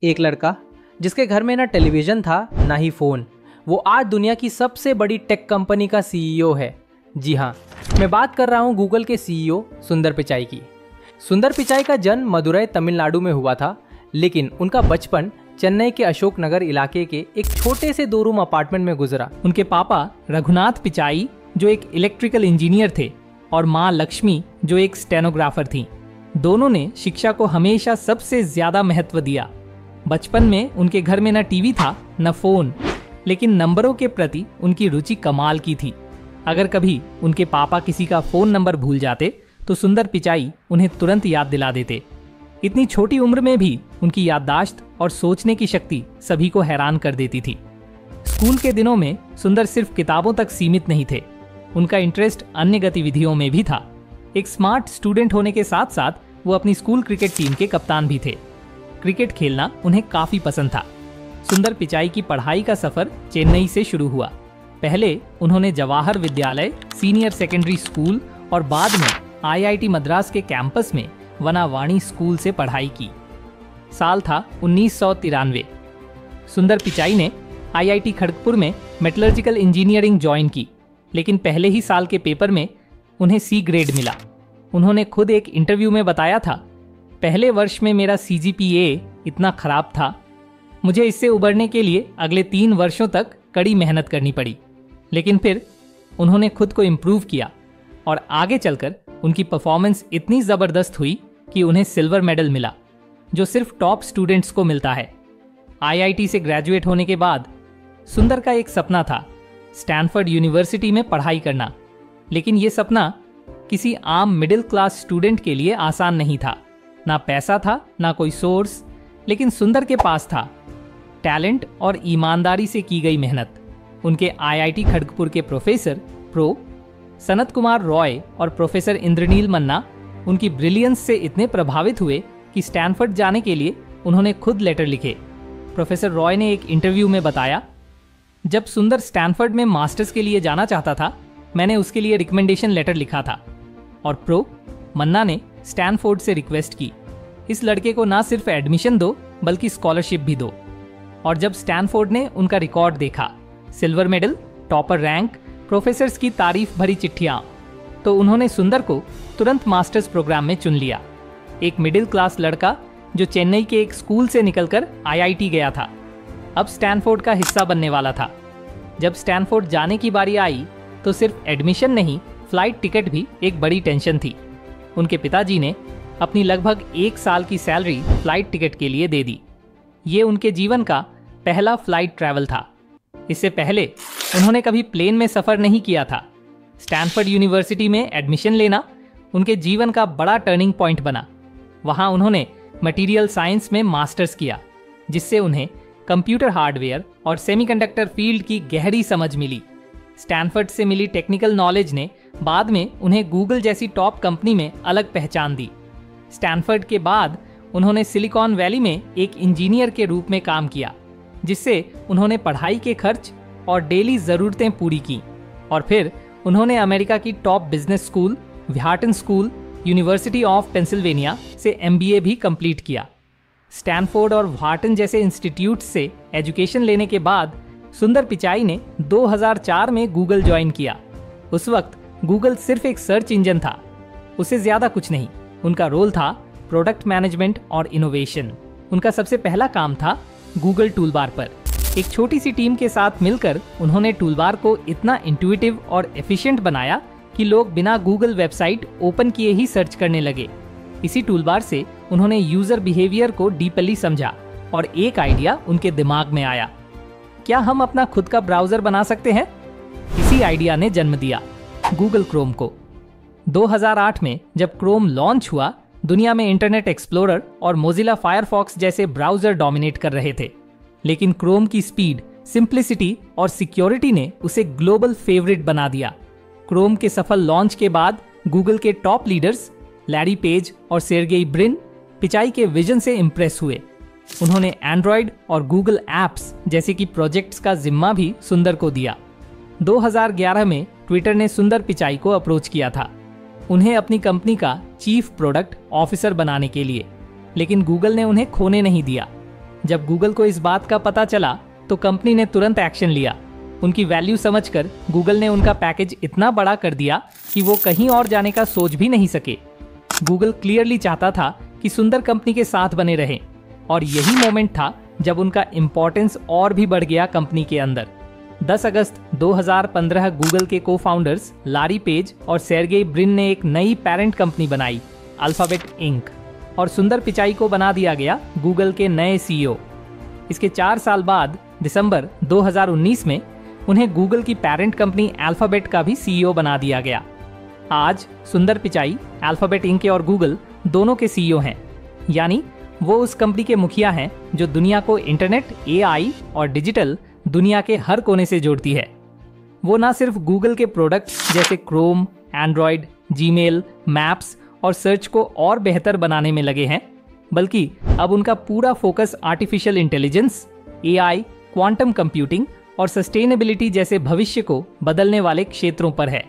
एक लड़का जिसके घर में ना टेलीविजन था ना ही फोन, वो आज दुनिया की सबसे बड़ी टेक कंपनी का सीईओ है। जी हाँ, मैं बात कर रहा हूँ गूगल के सीईओ सुंदर पिचाई की। सुंदर पिचाई का जन्म मदुरई तमिलनाडु में हुआ था, लेकिन उनका बचपन चेन्नई के अशोक नगर इलाके के एक छोटे से 2 रूम अपार्टमेंट में गुजरा। उनके पापा रघुनाथ पिचाई जो एक इलेक्ट्रिकल इंजीनियर थे और माँ लक्ष्मी जो एक स्टेनोग्राफर थी। दोनों ने शिक्षा को हमेशा सबसे ज्यादा महत्व दिया। बचपन में उनके घर में न टीवी था न फोन, लेकिन नंबरों के प्रति उनकी रुचि कमाल की थी। अगर कभी उनके पापा किसी का फोन नंबर भूल जाते तो सुंदर पिचाई उन्हें तुरंत याद दिला देते। इतनी छोटी उम्र में भी उनकी याददाश्त और सोचने की शक्ति सभी को हैरान कर देती थी। स्कूल के दिनों में सुंदर सिर्फ किताबों तक सीमित नहीं थे, उनका इंटरेस्ट अन्य गतिविधियों में भी था। एक स्मार्ट स्टूडेंट होने के साथ साथ वो अपनी स्कूल क्रिकेट टीम के कप्तान भी थे। क्रिकेट खेलना उन्हें काफी पसंद था। सुंदर पिचाई की पढ़ाई का सफर चेन्नई से शुरू हुआ। पहले उन्होंने जवाहर विद्यालय सीनियर सेकेंडरी स्कूल और बाद में आईआईटी मद्रास के कैंपस में वनावाणी स्कूल से पढ़ाई की। साल था 1993। सुंदर पिचाई ने आईआईटी खड़गपुर में मेटलर्जिकल इंजीनियरिंग ज्वाइन की, लेकिन पहले ही साल के पेपर में उन्हें सी ग्रेड मिला। उन्होंने खुद एक इंटरव्यू में बताया था, पहले वर्ष में मेरा सीजीपीए इतना खराब था, मुझे इससे उबरने के लिए अगले 3 वर्षों तक कड़ी मेहनत करनी पड़ी। लेकिन फिर उन्होंने खुद को इम्प्रूव किया और आगे चलकर उनकी परफॉर्मेंस इतनी ज़बरदस्त हुई कि उन्हें सिल्वर मेडल मिला, जो सिर्फ टॉप स्टूडेंट्स को मिलता है। आईआईटी से ग्रेजुएट होने के बाद सुंदर का एक सपना था, स्टैनफोर्ड यूनिवर्सिटी में पढ़ाई करना। लेकिन ये सपना किसी आम मिडिल क्लास स्टूडेंट के लिए आसान नहीं था। ना पैसा था ना कोई सोर्स, लेकिन सुंदर के पास था टैलेंट और ईमानदारी से की गई मेहनत। उनके आईआईटी खड़गपुर के प्रोफेसर प्रो सनत कुमार रॉय और प्रोफेसर इंद्रनील मन्ना उनकी ब्रिलियंस से इतने प्रभावित हुए कि स्टैनफोर्ड जाने के लिए उन्होंने खुद लेटर लिखे। प्रोफेसर रॉय ने एक इंटरव्यू में बताया, जब सुंदर स्टैनफोर्ड में मास्टर्स के लिए जाना चाहता था, मैंने उसके लिए रिकमेंडेशन लेटर लिखा था और प्रो मन्ना ने स्टैनफोर्ड से रिक्वेस्ट की, इस लड़के को ना सिर्फ एडमिशन दो बल्कि स्कॉलरशिप भी दो। और जब स्टैनफोर्ड ने उनका रिकॉर्ड देखा, silver medal, topper rank, professors की तारीफ भरी चिट्ठियां, तो उन्होंने सुंदर को तुरंत मास्टर्स प्रोग्राम में चुन लिया। एक मिडिल क्लास लड़का जो चेन्नई के एक स्कूल से निकलकर आईआईटी गया था, अब स्टैनफोर्ड का हिस्सा बनने वाला था। जब स्टैनफोर्ड जाने की बारी आई तो सिर्फ एडमिशन नहीं, फ्लाइट टिकट भी एक बड़ी टेंशन थी। उनके पिताजी ने अपनी लगभग 1 साल की सैलरी फ्लाइट टिकट के लिए दे दी। ये उनके जीवन का पहला फ्लाइट ट्रैवल था। इससे पहले उन्होंने कभी प्लेन में सफर नहीं किया था। स्टैनफोर्ड यूनिवर्सिटी में एडमिशन लेना उनके जीवन का बड़ा टर्निंग पॉइंट बना। वहां उन्होंने मटेरियल साइंस में मास्टर्स किया, जिससे उन्हें कंप्यूटर हार्डवेयर और सेमीकंडक्टर फील्ड की गहरी समझ मिली। स्टैनफोर्ड से मिली टेक्निकल नॉलेज ने बाद में उन्हें गूगल जैसी टॉप कंपनी में अलग पहचान दी। स्टैनफोर्ड के बाद उन्होंने सिलिकॉन वैली में एक इंजीनियर के रूप में काम किया, जिससे उन्होंने पढ़ाई के खर्च और डेली ज़रूरतें पूरी की। और फिर उन्होंने अमेरिका की top business school Wharton school, university of Pennsylvania से MBA भी कंप्लीट किया। स्टैनफोर्ड और व्हार्टन जैसे इंस्टीट्यूट से एजुकेशन लेने के बाद सुंदर पिचाई ने 2004 में गूगल ज्वाइन किया। उस वक्त गूगल सिर्फ एक सर्च इंजन था, उससे ज्यादा कुछ नहीं। उनका रोल था प्रोडक्ट मैनेजमेंट और इनोवेशन। उनका सबसे पहला काम था गूगल टूलबार पर। एक छोटी सी टीम के साथ मिलकर उन्होंने टूलबार को इतना इंट्यूटिव और एफिशिएंट बनाया कि लोग बिना गूगल वेबसाइट ओपन किए ही सर्च करने लगे। इसी टूलबार से उन्होंने यूजर बिहेवियर को डीपली समझा और एक आइडिया उनके दिमाग में आया, क्या हम अपना खुद का ब्राउजर बना सकते हैं? इसी आइडिया ने जन्म दिया गूगल क्रोम को। 2008 में जब क्रोम लॉन्च हुआ, दुनिया में इंटरनेट एक्सप्लोरर और मोजिला फायरफॉक्स जैसे ब्राउजर डोमिनेट कर रहे थे। लेकिन क्रोम की स्पीड, सिंप्लिसिटी और सिक्योरिटी ने उसे ग्लोबल फेवरेट बना दिया। क्रोम के सफल लॉन्च के बाद गूगल के टॉप लीडर्स लैरी पेज और सेर्गेई ब्रिन पिचाई के विजन से इंप्रेस हुए। उन्होंने एंड्रॉयड और गूगल एप्स जैसे कि प्रोजेक्ट्स का जिम्मा भी सुंदर को दिया। 2011 में ट्विटर ने सुंदर पिचाई को अप्रोच किया था, उन्हें अपनी कंपनी का चीफ प्रोडक्ट ऑफिसर बनाने के लिए, लेकिन गूगल ने उन्हें खोने नहीं दिया। जब गूगल को इस बात का पता चला तो कंपनी ने तुरंत एक्शन लिया। उनकी वैल्यू समझकर गूगल ने उनका पैकेज इतना बड़ा कर दिया कि वो कहीं और जाने का सोच भी नहीं सके। गूगल क्लियरली चाहता था कि सुंदर कंपनी के साथ बने रहें, और यही मोमेंट था जब उनका इम्पोर्टेंस और भी बढ़ गया कंपनी के अंदर। 10 अगस्त 2015 गूगल के को-फाउंडर्स लारी पेज और सेर्गेई ब्रिन ने एक नई पेरेंट कंपनी बनाई, अल्फाबेट इंक, और सुंदर पिचाई को बना दिया गया गूगल के नए सीईओ। इसके 4 साल बाद दिसंबर 2019 में उन्हें गूगल की पेरेंट कंपनी अल्फाबेट का भी सीईओ बना दिया गया। आज सुंदर पिचाई अल्फाबेट इंक और गूगल दोनों के सीईओ हैं, यानी वो उस कंपनी के मुखिया हैं जो दुनिया को इंटरनेट, एआई और डिजिटल दुनिया के हर कोने से जोड़ती है। वो ना सिर्फ गूगल के प्रोडक्ट्स जैसे क्रोम, एंड्रॉयड, जीमेल, मैप्स और सर्च को और बेहतर बनाने में लगे हैं, बल्कि अब उनका पूरा focus artificial intelligence, AI, quantum computing और सस्टेनेबिलिटी जैसे भविष्य को बदलने वाले क्षेत्रों पर है।